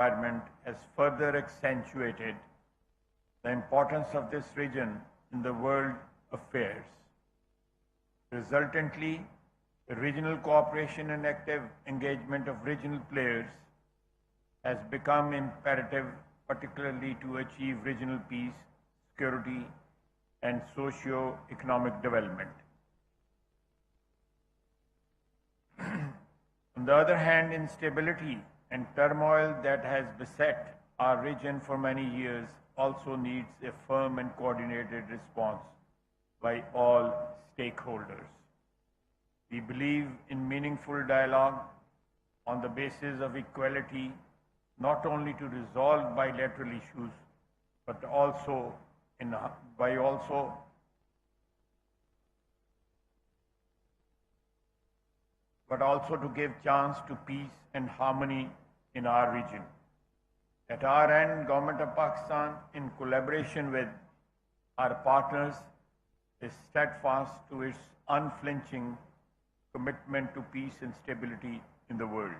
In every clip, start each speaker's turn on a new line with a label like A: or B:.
A: environment has further accentuated the importance of this region in the world affairs. Resultantly, the regional cooperation and active engagement of regional players has become imperative, particularly to achieve regional peace, security, and socio-economic development. On the other hand, instability and turmoil that has beset our region for many years also needs a firm and coordinated response by all stakeholders. We believe in meaningful dialogue on the basis of equality, not only to resolve bilateral issues, but also to give chance to peace and harmony in our region. At our end, Government of Pakistan, in collaboration with our partners, is steadfast to its unflinching commitment to peace and stability in the world.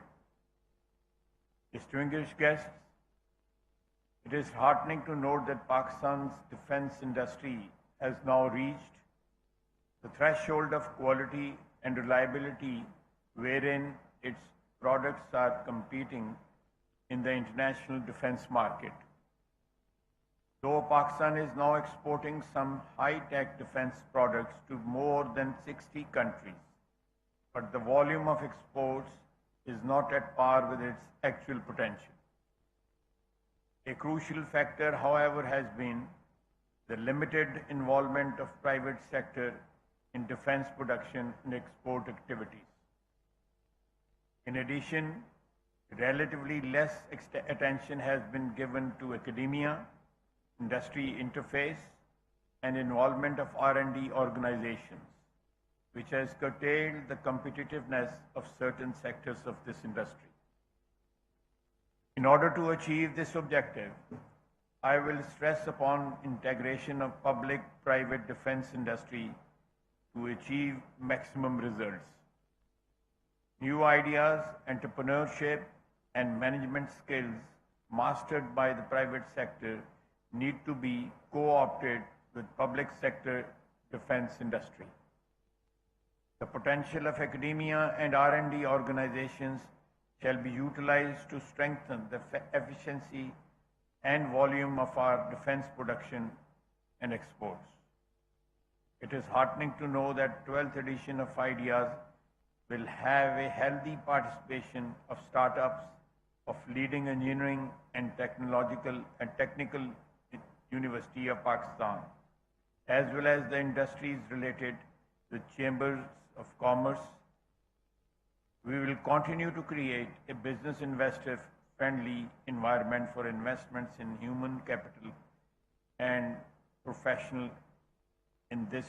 A: Distinguished guests, it is heartening to note that Pakistan's defense industry has now reached the threshold of quality and reliability wherein its products are competing in the international defense market. Though Pakistan is now exporting some high-tech defense products to more than 60 countries, but the volume of exports is not at par with its actual potential. A crucial factor, however, has been the limited involvement of private sector in defense production and export activities. In addition, relatively less attention has been given to academia, industry interface, and involvement of R&D organizations, which has curtailed the competitiveness of certain sectors of this industry. In order to achieve this objective, I will stress upon integration of public-private defense industry to achieve maximum results. New ideas, entrepreneurship, and management skills mastered by the private sector need to be co-opted with public sector defense industry. The potential of academia and R&D organizations shall be utilized to strengthen the efficiency and volume of our defense production and exports. It is heartening to know that 12th edition of IDEAS will have a healthy participation of startups of leading engineering and technical University of Pakistan, as well as the industries related with chambers of commerce. We will continue to create a business investor friendly environment for investments in human capital and professional in this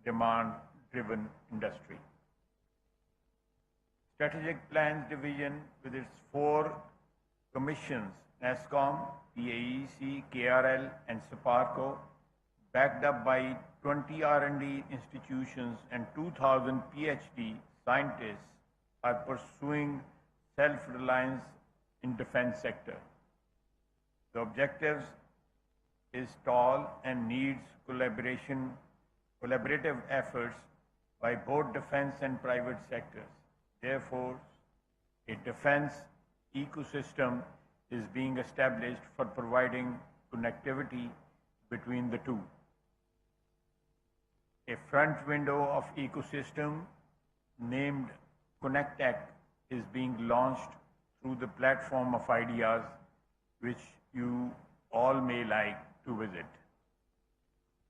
A: demand driven industry. Strategic Plans Division with its 4 commissions, NASSCOM, PAEC, KRL and SPARCO, backed up by 20 R&D institutions and 2,000 PhD scientists, are pursuing self-reliance in defense sector. The objective is tall and needs collaborative efforts by both defense and private sectors. Therefore, a defense ecosystem is being established for providing connectivity between the two. A front window of ecosystem named ConnectTech is being launched through the platform of IDEAS, which you all may like to visit.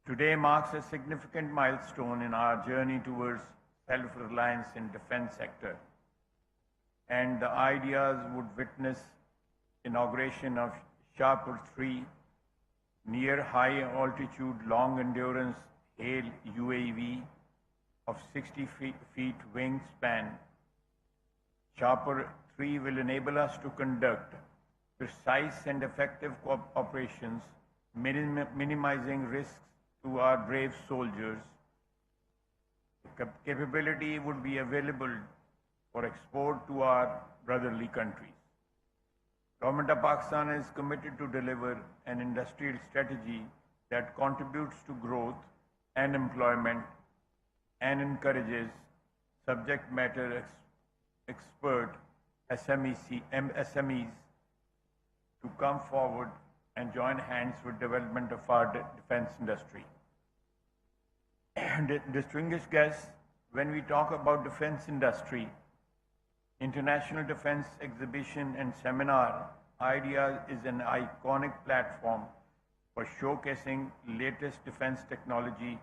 A: Today marks a significant milestone in our journey towards self-reliance in defense sector, and the IDEAS would witness inauguration of Shahpur 3 near high altitude long endurance HALE UAV of 60 feet wingspan. Shahpur 3 will enable us to conduct precise and effective operations, minimizing risks to our brave soldiers. The capability would be available for export to our brotherly countries. Government of Pakistan is committed to deliver an industrial strategy that contributes to growth and employment and encourages subject matter expert SMEs to come forward and join hands with development of our defense industry. Distinguished guests, when we talk about defense industry, International Defense Exhibition and Seminar, IDEA is an iconic platform for showcasing latest defense technology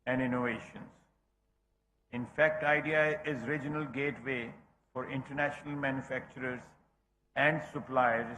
A: and innovations. In fact, IDEA is regional gateway for international manufacturers and suppliers